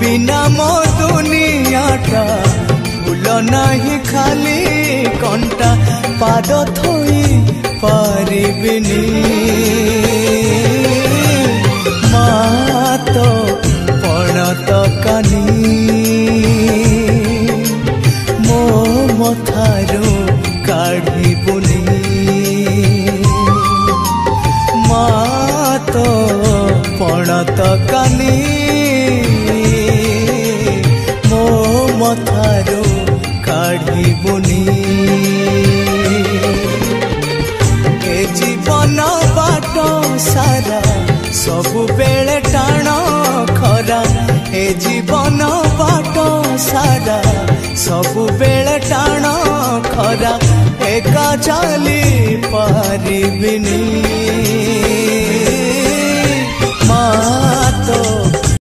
बिना मो दुनियाटा फूल नहीं खाली कंटा पाद थोई पारिबिनी माँ तो पणत कानी मो मथारू काढ़िबुनी माँ तो पणत कानी मो मथारू काढ़िबुनी ए जीवन बाट सारा सबु बेले टाण खरा ए जीवन बाट सारा सबु बेले टाण खरा एका चली पारिबिनी।